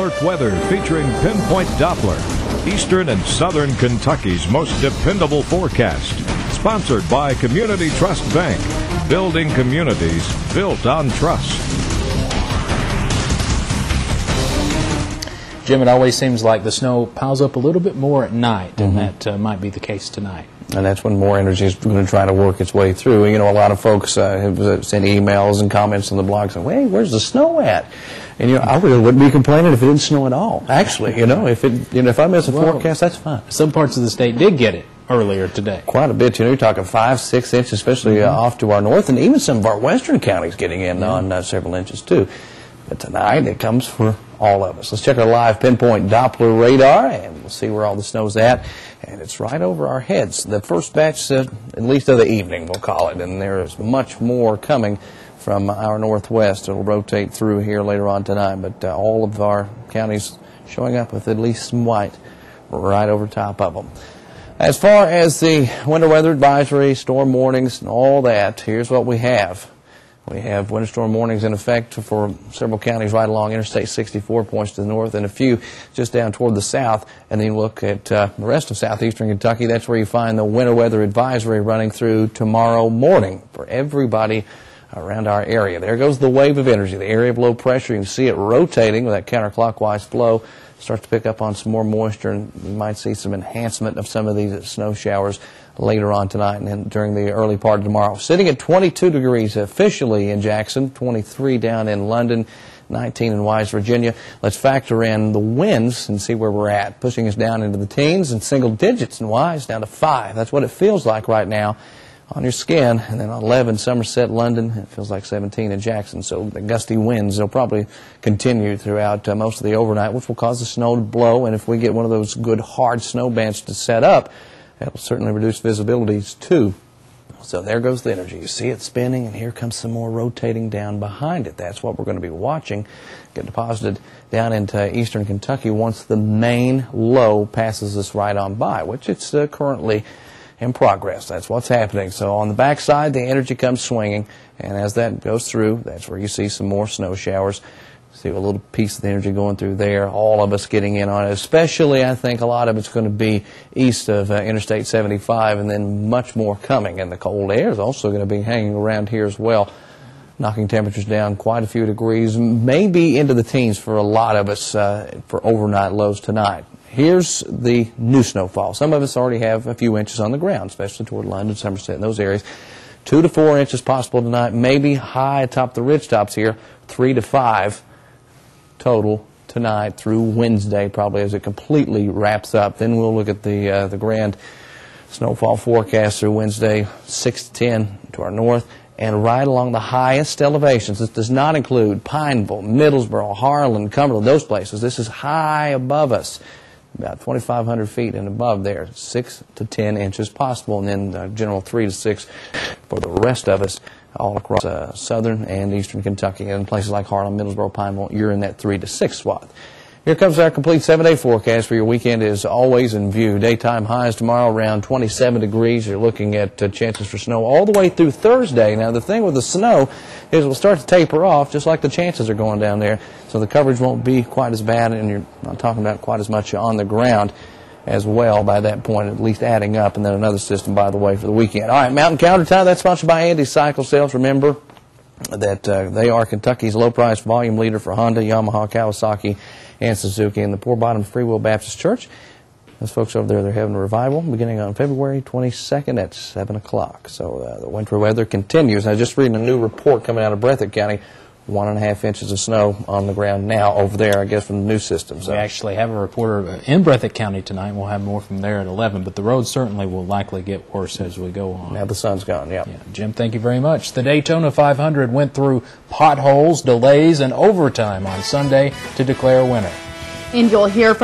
Alert Weather featuring Pinpoint Doppler, Eastern and Southern Kentucky's most dependable forecast. Sponsored by Community Trust Bank, building communities built on trust. Jim, it always seems like the snow piles up a little bit more at night, and that might be the case tonight. And that's when more energy is going to try to work its way through. You know, a lot of folks have sent emails and comments on the blog saying, "Hey, where's the snow at?" And you know, I really wouldn't be complaining if it didn't snow at all. Actually, you know, if I miss a forecast, that's fine. Some parts of the state did get it earlier today. Quite a bit. You know, you're talking 5, 6 inches, especially off to our north, and even some of our western counties getting in on several inches too. But tonight, it comes for all of us. Let's check our live Pinpoint Doppler radar, and we'll see where all the snow's at. And it's right over our heads. The first batch, at least of the evening, we'll call it. And there is much more coming from our northwest. It'll rotate through here later on tonight. But all of our counties showing up with at least some white right over top of them. As far as the winter weather advisory, storm warnings, and all that, here's what we have. We have winter storm warnings in effect for several counties right along Interstate 64 points to the north and a few just down toward the south. And then you look at the rest of southeastern Kentucky. That's where you find the winter weather advisory running through tomorrow morning for everybody around our area. There goes the wave of energy, the area of low pressure. You can see it rotating with that counterclockwise flow. Starts to pick up on some more moisture, and you might see some enhancement of some of these snow showers later on tonight and then during the early part of tomorrow. Sitting at 22 degrees officially in Jackson, 23 down in London, 19 in Wise, Virginia. Let's factor in the winds and see where we're at, pushing us down into the teens and single digits in Wise, down to 5. That's what it feels like right now on your skin. And then 11 Somerset, London, it feels like 17 in Jackson. So the gusty winds, they'll probably continue throughout most of the overnight, which will cause the snow to blow. And if we get one of those good hard snow bands to set up, that will certainly reduce visibilities too. So there goes the energy. You see it spinning, and here comes some more rotating down behind it. That's what we're going to be watching get deposited down into eastern Kentucky once the main low passes us right on by, which it's currently in progress. That's what's happening. So on the backside, the energy comes swinging, and as that goes through, that's where you see some more snow showers. See a little piece of the energy going through there, all of us getting in on it. Especially, I think, a lot of it's going to be east of Interstate 75, and then much more coming. And the cold air is also going to be hanging around here as well, knocking temperatures down quite a few degrees, maybe into the teens for a lot of us for overnight lows tonight. Here's the new snowfall. Some of us already have a few inches on the ground, especially toward London, Somerset, and those areas. 2 to 4 inches possible tonight, maybe high atop the ridge tops here, 3 to 5 total tonight through Wednesday, probably as it completely wraps up. Then we'll look at the grand snowfall forecast through Wednesday, 6 to 10 to our north, and right along the highest elevations. This does not include Pineville, Middlesboro, Harlan, Cumberland, those places. This is high above us, about 2,500 feet and above there, 6 to 10 inches possible, and then general 3 to 6 for the rest of us all across southern and eastern Kentucky. And in places like Harlan, Middlesboro, Pineville, you're in that 3 to 6 swath. Here comes our complete 7-day forecast for your weekend is always in view. Daytime highs tomorrow around 27 degrees. You're looking at chances for snow all the way through Thursday. Now, the thing with the snow is it will start to taper off just like the chances are going down there. So the coverage won't be quite as bad, and you're not talking about quite as much on the ground as well by that point, at least adding up. And then another system, by the way, for the weekend. All right, Mountain Counter Time, that's sponsored by Andy's Cycle Sales. Remember that they are Kentucky's low-price volume leader for Honda, Yamaha, Kawasaki, and Suzuki, and the Poor Bottom Free Will Baptist Church. Those folks over there, they're having a revival beginning on February 22nd at 7 o'clock. So the winter weather continues. I was just reading a new report coming out of Breathitt County. 1.5 inches of snow on the ground now over there, I guess, from the new system. So we actually have a reporter in Breathitt County tonight. We'll have more from there at 11, but the roads certainly will likely get worse as we go on. Now the sun's gone, yeah. Jim, thank you very much. The Daytona 500 went through potholes, delays, and overtime on Sunday to declare a winner. And you'll hear from